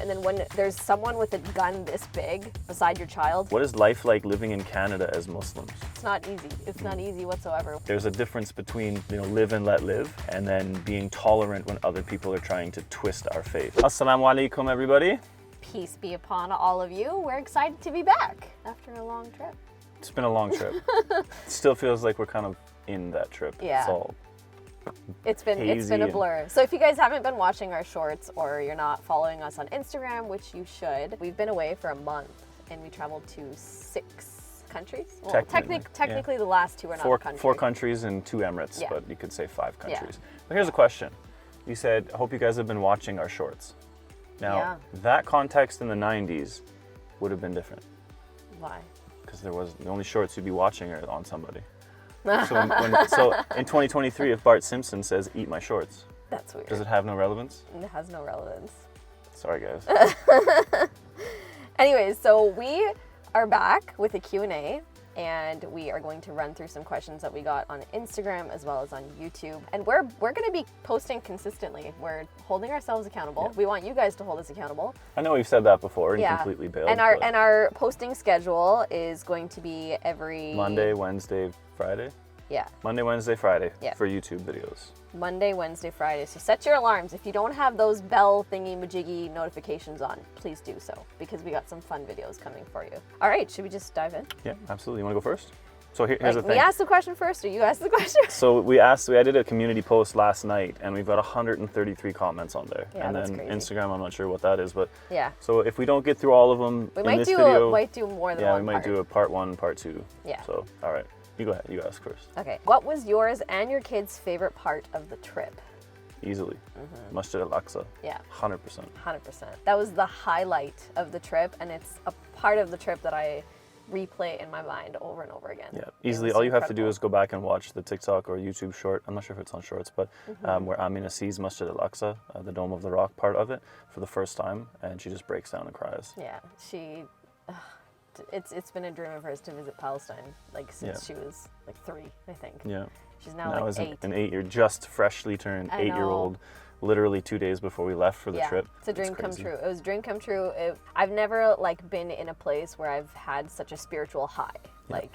and then when there's someone with a gun this big beside your child. What is life like living in Canada as Muslims? It's not easy. It's not easy whatsoever. There's a difference between, live and let live, and then being tolerant when other people are trying to twist our faith. Assalamu alaikum, everybody. Peace be upon all of you. We're excited to be back after a long trip. It's been a long trip. It still feels like we're kind of in that trip. Yeah. It's all It's been a blur. So if you guys haven't been watching our shorts or you're not following us on Instagram, which you should, we've been away for a month and we traveled to 6 countries. Well, technically the last 2 are not a country. 4 countries and 2 Emirates, Yeah. but you could say 5 countries. Yeah. But here's a question. You said, I hope you guys have been watching our shorts. Now, that context in the 90s would have been different. Why? Because the only shorts you'd be watching are on somebody. So in 2023, if Bart Simpson says, eat my shorts, that's weird. Does it have no relevance? It has no relevance. Sorry, guys. Anyways, so we are back with a Q&A, and we are going to run through some questions that we got on Instagram as well as on YouTube. And we're going to be posting consistently. We're holding ourselves accountable. Yeah. We want you guys to hold us accountable. I know we've said that before and completely bailed. And our posting schedule is going to be every Monday, Wednesday, Friday? Yeah. Monday, Wednesday, Friday for YouTube videos. Monday, Wednesday, Friday. So set your alarms. If you don't have those bell thingy majiggy notifications on, please do so, because we got some fun videos coming for you. All right, should we just dive in? Yeah, absolutely. You want to go first? So here's the thing. We asked the question first, or you asked the question? So I did a community post last night, and we've got 133 comments on there. Yeah, and that's then crazy. Instagram, I'm not sure what that is, but yeah. So if we don't get through all of them in this video, we might do more than one. Yeah, we might do a part 1, part 2. Yeah. So all right, you go ahead. You ask first. Okay. What was yours and your kids' favorite part of the trip? Easily. Masjid al-Aqsa. Yeah. 100%. 100%. That was the highlight of the trip, and it's a part of the trip that I replay in my mind over and over again. Yeah, easily. All you have to do is go back and watch the TikTok or YouTube short. I'm not sure if it's on shorts, but where Amina sees Masjid al-Aqsa, the Dome of the Rock part of it, for the first time, and she just breaks down and cries. Yeah, it's been a dream of hers to visit Palestine, since she was 3, I think. Yeah. She's now 8. An 8-year, just freshly turned 8-year-old, literally 2 days before we left for the trip. It's a dream come true. It was a dream come true. I've never been in a place where I've had such a spiritual high. Yeah.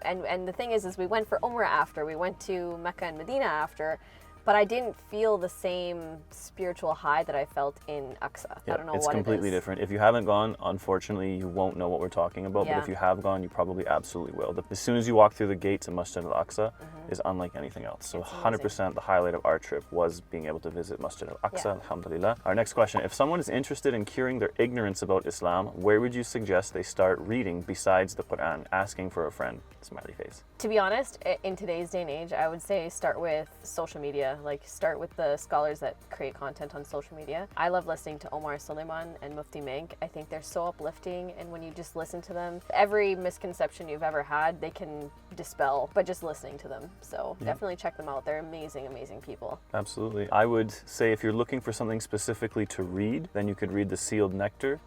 And the thing is we went for umra after, we went to Mecca and Medina after, but I didn't feel the same spiritual high that I felt in Aqsa. Yeah, I don't know it's what it is. It's completely different. If you haven't gone, unfortunately, you won't know what we're talking about. Yeah. But if you have gone, you probably absolutely will. As soon as you walk through the gates of Masjid al-Aqsa, is unlike anything else. So 100% the highlight of our trip was being able to visit Masjid al-Aqsa, alhamdulillah. Our next question, if someone is interested in curing their ignorance about Islam, where would you suggest they start reading besides the Quran? Asking for a friend. Smiley face. To be honest, in today's day and age, I would say start with social media. Start with the scholars that create content on social media. I love listening to Omar Suleiman and Mufti Menk. I think they're so uplifting, and when you just listen to them, every misconception you've ever had, they can dispel by just listening to them. So definitely check them out. They're amazing, amazing people. Absolutely. I would say if you're looking for something specifically to read, then you could read The Sealed Nectar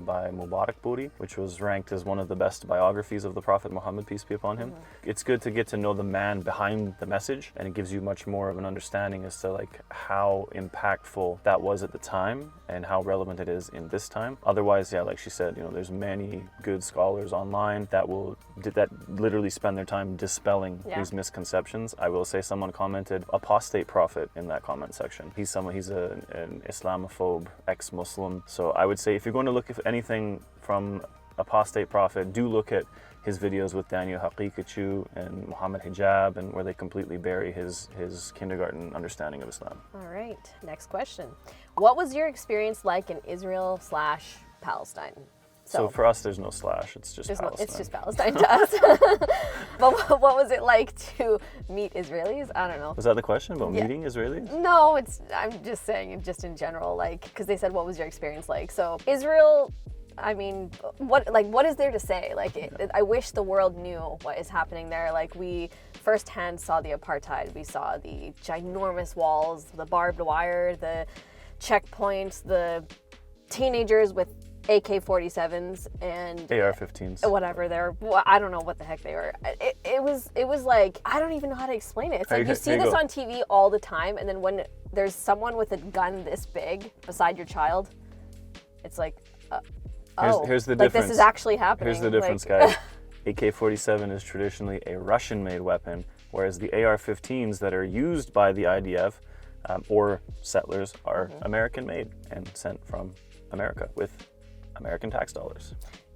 by Mubarak Puri, which was ranked as one of the best biographies of the Prophet Muhammad, peace be upon him. It's good to get to know the man behind the message, and it gives you much more of an understanding as to how impactful that was at the time and how relevant it is in this time. Otherwise, like she said, there's many good scholars online that literally spend their time dispelling these misconceptions. I will say someone commented apostate prophet in that comment section. He's an Islamophobe ex-Muslim. So I would say if you're going to look at anything from apostate prophet, do look at his videos with Daniel Haqiqatchu and Muhammad Hijab, and where they completely bury his kindergarten understanding of Islam. All right, next question. What was your experience like in Israel/Palestine? So for us, there's no slash. It's just Palestine. It's just Palestine to us. But what was it like to meet Israelis? I don't know. Was that the question about meeting Israelis? No, I'm just saying, just in general, because they said, what was your experience like? So Israel, I mean, what is there to say? I wish the world knew what is happening there. We firsthand saw the apartheid. We saw the ginormous walls, the barbed wire, the checkpoints, the teenagers with AK-47s and AR-15s. Whatever they're, I don't know what the heck they were. It was I don't even know how to explain it. It's you see this on TV all the time, and then when there's someone with a gun this big beside your child, It's like, Here's the like difference. this is actually happening. Here's the difference, guys. AK-47 is traditionally a Russian-made weapon, whereas the AR-15s that are used by the IDF or settlers are American-made and sent from America with American tax dollars.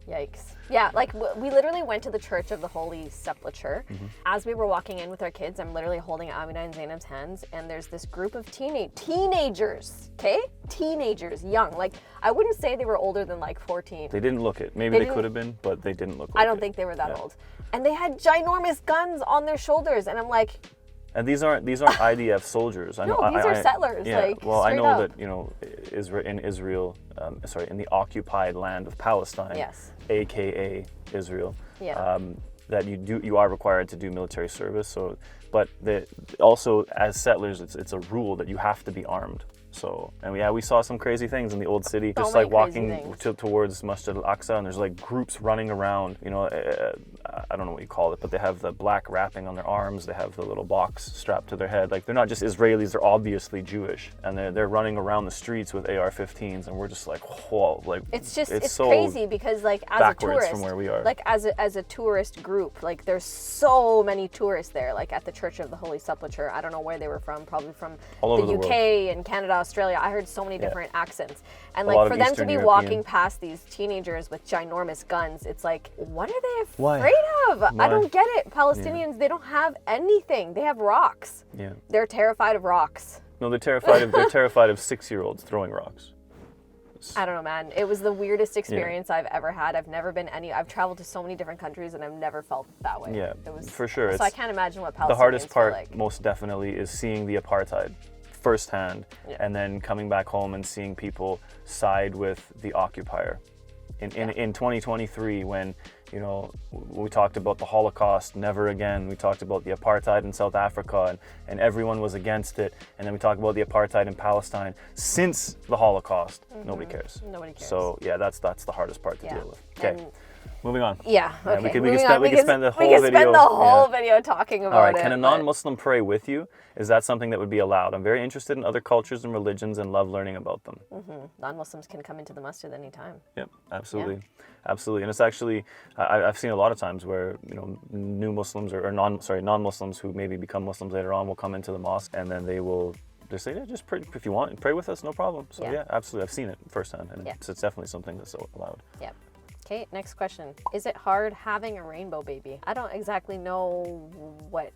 Yikes. Yeah, like we literally went to the Church of the Holy Sepulchre. As we were walking in with our kids, I'm literally holding Amina and Zainab's hands, and there's this group of teenagers, okay? Teenagers, young. Like, I wouldn't say they were older than like 14. They didn't look it. Maybe they could have been, but they didn't look like I don't think they were that old. And they had ginormous guns on their shoulders, and I'm like... And these aren't IDF soldiers. I know. No, these are settlers. Yeah. Like, well, I know up. that in the occupied land of Palestine, Yes. AKA Israel, Yeah. that you are required to do military service. So, but also as settlers, it's a rule that you have to be armed. So, and we saw some crazy things in the old city, just like walking towards Masjid al-Aqsa, and there's like groups running around, I don't know what you call it, but they have the black wrapping on their arms, they have the little box strapped to their head. Like, they're not just Israelis, they're obviously Jewish, and they're running around the streets with AR-15s, and we're just like, whoa, like, it's so crazy because, like, as a tourist, from where we are. like as a tourist group, like, there's so many tourists there, like at the Church of the Holy Sepulchre. I don't know where they were from, probably from All over the the UK and Canada, Australia. I heard so many different accents, and like lot for of them to Eastern be European. walking past these teenagers with ginormous guns, it's like, what are they Why? afraid of? I Why? don't get it. Palestinians, they don't have anything. They have rocks. Yeah. They're terrified of rocks. No, they're terrified of 6-year-olds throwing rocks. I don't know, man. It was the weirdest experience I've ever had. I've traveled to so many different countries, and I've never felt that way. Yeah, it was, for sure. So I can't imagine what Palestinians The hardest part, feel like. most definitely, is seeing the apartheid firsthand, and then coming back home and seeing people side with the occupier. In 2023, when we talked about the Holocaust, never again. We talked about the apartheid in South Africa, and everyone was against it. And then we talked about the apartheid in Palestine since the Holocaust. Nobody cares. Nobody cares. So yeah, that's the hardest part to deal with. Okay. Moving on. Yeah. Okay. We could spend the whole we could video. spend the whole video talking about it. All right. Can a non-Muslim pray with you? Is that something that would be allowed? I'm very interested in other cultures and religions and love learning about them. Non-Muslims can come into the masjid anytime. Yep. Absolutely. Absolutely. And it's actually, I've seen a lot of times where new Muslims or non-Muslims who maybe become Muslims later on will come into the mosque, and then they say, yeah, just pray if you want, pray with us, no problem. So yeah, absolutely. I've seen it firsthand, and it's definitely something that's allowed. Yep. Okay, next question. Is it hard having a rainbow baby? I don't exactly know what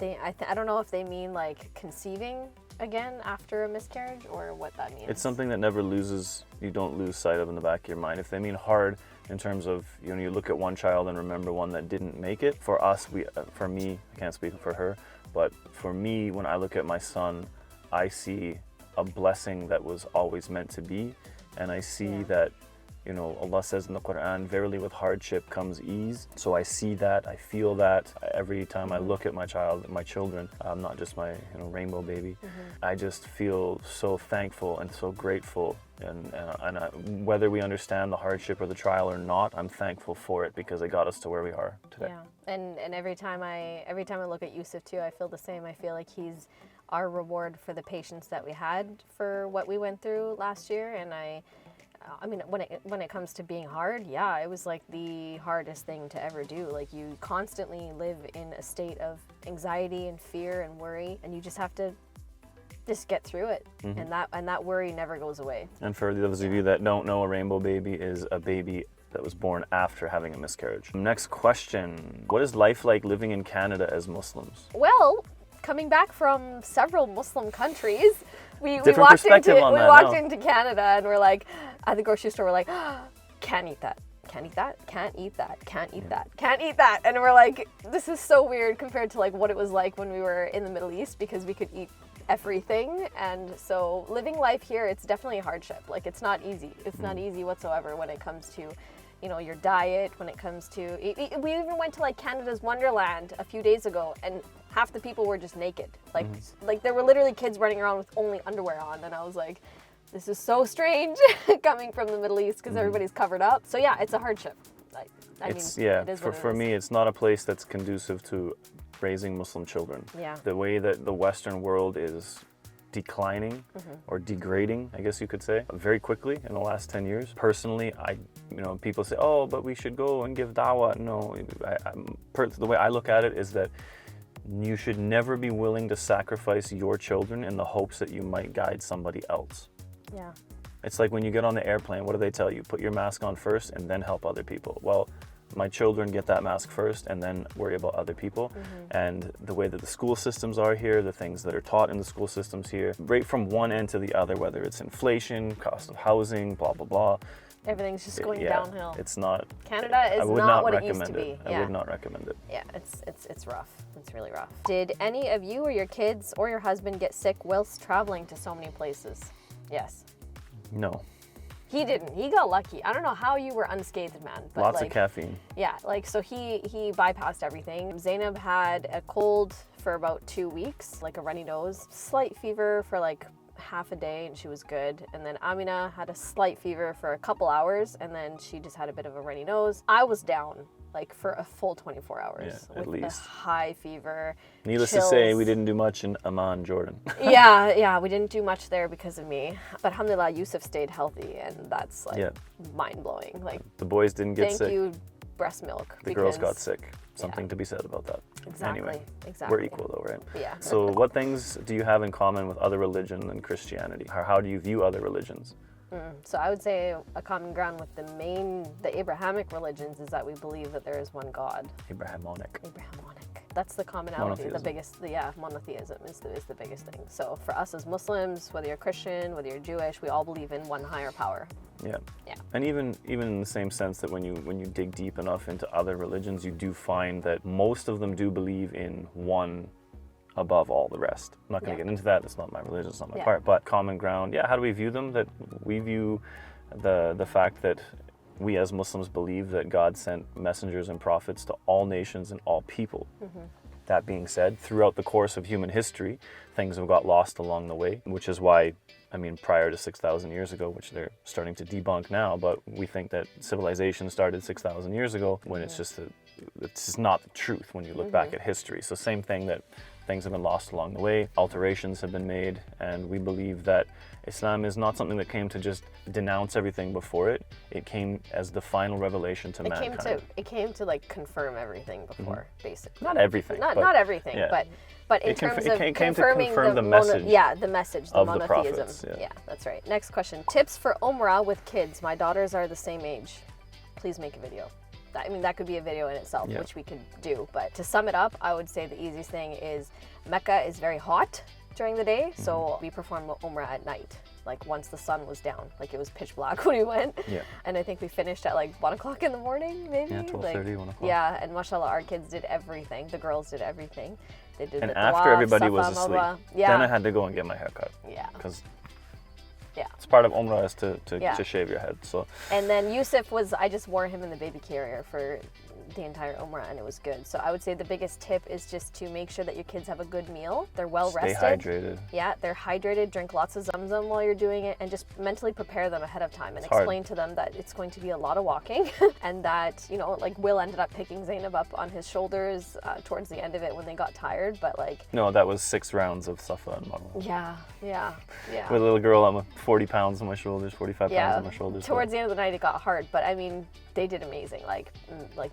I don't know if they mean like conceiving again after a miscarriage or what that means. It's something that never you don't lose sight of in the back of your mind. If they mean hard in terms of, you look at one child and remember one that didn't make it. For us, for me, I can't speak for her, but for me, when I look at my son, I see a blessing that was always meant to be, and I see that Allah says in the Quran, verily with hardship comes ease. So I see that, I feel that every time I look at my children, not just my rainbow baby. I just feel so thankful and so grateful. And whether we understand the hardship or the trial or not, I'm thankful for it because it got us to where we are today. Yeah, and every time I look at Yusuf too, I feel the same. I feel like he's our reward for the patience that we had for what we went through last year. And I mean, when it comes to being hard, yeah, it was like the hardest thing to ever do. Like, you constantly live in a state of anxiety and fear and worry, and you just have to just get through it. And that worry never goes away. And for those of you that don't know, a rainbow baby is a baby that was born after having a miscarriage. Next question. What is life like living in Canada as Muslims? Well, coming back from several Muslim countries, we walked into Canada and we're like, at the grocery store, we're like, can't eat that. Can't eat that, can't eat that, can't eat that, can't eat that. And we're like, this is so weird compared to like what it was like when we were in the Middle East, because we could eat everything. And so living life here, it's definitely a hardship. Like, it's not easy. It's not easy whatsoever when it comes to, your diet, when it comes to, we even went to like Canada's Wonderland a few days ago, and half the people were just naked. Like, like there were literally kids running around with only underwear on. And I was like, this is so strange coming from the Middle East because everybody's covered up. So yeah, it's a hardship. For me, it's not a place that's conducive to raising Muslim children. Yeah. The way that the Western world is declining or degrading, I guess you could say, very quickly in the last 10 years. Personally, people say, oh, but we should go and give da'wah. No, the way I look at it is that you should never be willing to sacrifice your children in the hopes that you might guide somebody else. Yeah. It's like when you get on the airplane, what do they tell you? Put your mask on first and then help other people. Well, my children get that mask first and then worry about other people. And the way that the school systems are here, the things that are taught in the school systems here, right from one end to the other, whether it's inflation, cost of housing, blah, blah, blah. Everything's just going downhill. It's not. Canada is not what it used to be. I would not recommend it. Yeah, it's rough. It's really rough. Did any of you or your kids or your husband get sick whilst traveling to so many places? Yes. No. He didn't. He got lucky. I don't know how you were unscathed, man. But lots of caffeine. Yeah, so he bypassed everything. Zainab had a cold for about 2 weeks, like a runny nose, slight fever for like half a day, and she was good. And then Amina had a slight fever for a couple hours, and then she just had a bit of a runny nose. I was down like for a full 24 hours at with least. a high fever. Needless chills. to say, we didn't do much in Amman, Jordan. yeah, we didn't do much there because of me. But alhamdulillah, Yusuf stayed healthy, and that's like mind-blowing. Like, the boys didn't get sick. Thank you, breast milk. The girls got sick. Something to be said about that. Exactly. Anyway, exactly. we're equal though, right? Yeah. So what things do you have in common with other religion than Christianity? How do you view other religions? So I would say a common ground with the Abrahamic religions is that we believe that there is one God. Abrahamic. That's the commonality. Monotheism. The biggest, monotheism is the biggest thing. So for us as Muslims, whether you're Christian, whether you're Jewish, we all believe in one higher power. Yeah. Yeah. And even in the same sense that when you dig deep enough into other religions, you do find that most of them do believe in one above all the rest. I'm not going to get into that. It's not my religion. It's not my part. But common ground. Yeah. How do we view them? That we view the fact that we as Muslims believe that God sent messengers and prophets to all nations and all people. That being said, throughout the course of human history, things have got lost along the way, which is why, prior to 6,000 years ago, which they're starting to debunk now, but we think that civilization started 6,000 years ago when it's just not the truth when you look back at history. So same thing, that things have been lost along the way, alterations have been made, and we believe that Islam is not something that came to just denounce everything before it. It came as the final revelation to mankind. It came to like confirm everything before, basically. Not everything. Not everything, but in terms of confirming to confirm the message. The message, the monotheism. Prophets, yeah, that's right. Next question. Tips for umrah with kids. My daughters are the same age. Please make a video. That could be a video in itself, which we could do. But to sum it up, I would say the easiest thing is Mecca is very hot during the day, so we performed umrah at night. Like once the sun was down, like it was pitch black when we went. Yeah. And I think we finished at like 1 o'clock in the morning, maybe. Yeah, 12:30, 1 o'clock. Yeah, and mashallah, our kids did everything. The girls did everything. They did. And the after tawaf, everybody Safa, was asleep, Marwa. then I had to go and get my hair cut. Yeah. Because it's part of umrah is to shave your head. So. And then Yusuf I just wore him in the baby carrier for the entire umrah, and it was good. So I would say the biggest tip is just to make sure that your kids have a good meal. They're well rested. Stay hydrated. Yeah, they're hydrated. Drink lots of Zamzam while you're doing it, and just mentally prepare them ahead of time and explain to them that it's going to be a lot of walking and that, like Will ended up picking Zainab up on his shoulders towards the end of it when they got tired, but like... No, that was 6 rounds of Safa and Marwa. Yeah. With a little girl, I'm 40 pounds on my shoulders, 45 pounds on my shoulders. Towards the end of the night, it got hard, but they did amazing. Like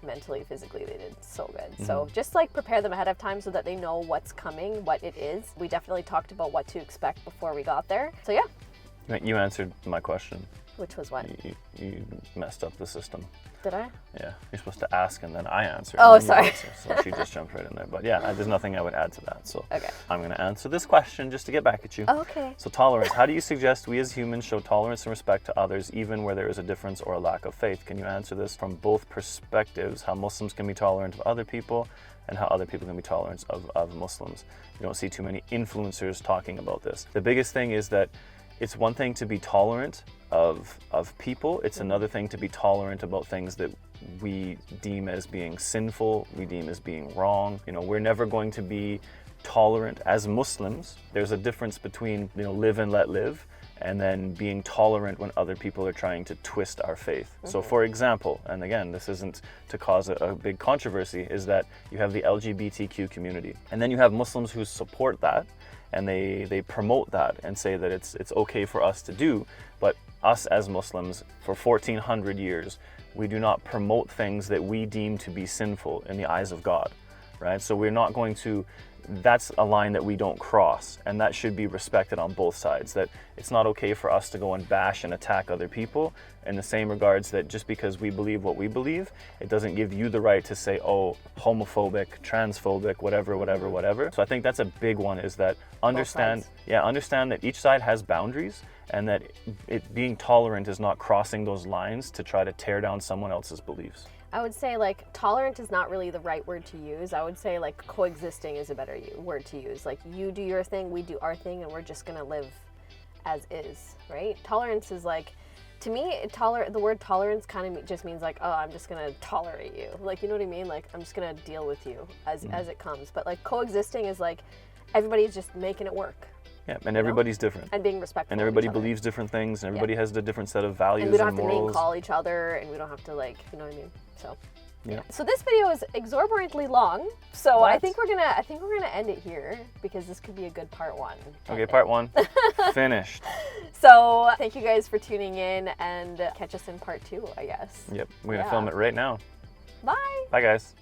mentally, physically, they did so good. So just prepare them ahead of time so that they know what's coming, what it is. We definitely talked about what to expect before we got there. So yeah. You answered my question. Which was what? You messed up the system. Did I? Yeah. You're supposed to ask and then I answer. Oh, sorry. So she just jumped right in there. But yeah, there's nothing I would add to that. So okay. I'm going to answer this question just to get back at you. Oh, okay. So tolerance. How do you suggest we as humans show tolerance and respect to others even where there is a difference or a lack of faith? Can you answer this from both perspectives? How Muslims can be tolerant of other people and how other people can be tolerant of Muslims? You don't see too many influencers talking about this. The biggest thing is that it's one thing to be tolerant of people. It's another thing to be tolerant about things that we deem as being sinful, we deem as being wrong. We're never going to be tolerant as Muslims. There's a difference between, live and let live, and then being tolerant when other people are trying to twist our faith. So for example, and again, this isn't to cause a big controversy, is that you have the LGBTQ community, and then you have Muslims who support that, and they promote that and say that it's okay for us to do. But us as Muslims, for 1400 years, we do not promote things that we deem to be sinful in the eyes of God, right? So we're not going to, that's a line that we don't cross, and that should be respected on both sides, that it's not okay for us to go and bash and attack other people in the same regards that just because we believe what we believe, it doesn't give you the right to say, oh, homophobic, transphobic, whatever. So I think that's a big one, is that understand that each side has boundaries, and that it being tolerant is not crossing those lines to try to tear down someone else's beliefs. I would say like tolerant is not really the right word to use. I would say like coexisting is a better word to use. Like you do your thing, we do our thing, and we're just gonna live as is, right? Tolerance is like, to me, the word tolerance kind of just means like, oh, I'm just gonna tolerate you. Like, you know what I mean? Like, I'm just gonna deal with you as it comes. But like coexisting is like, everybody's just making it work. Yeah, and everybody's different. And being respectful. And everybody believes different things, and everybody has a different set of values and we don't have morals. to name call each other, and we don't have to like, you know what I mean? So yeah. So this video is exorbitantly long. So What? I think we're gonna end it here, because this could be a good part one. Okay, part one finished. So thank you guys for tuning in, and catch us in part two, I guess. Yep, we're gonna film it right now. Bye. Bye, guys.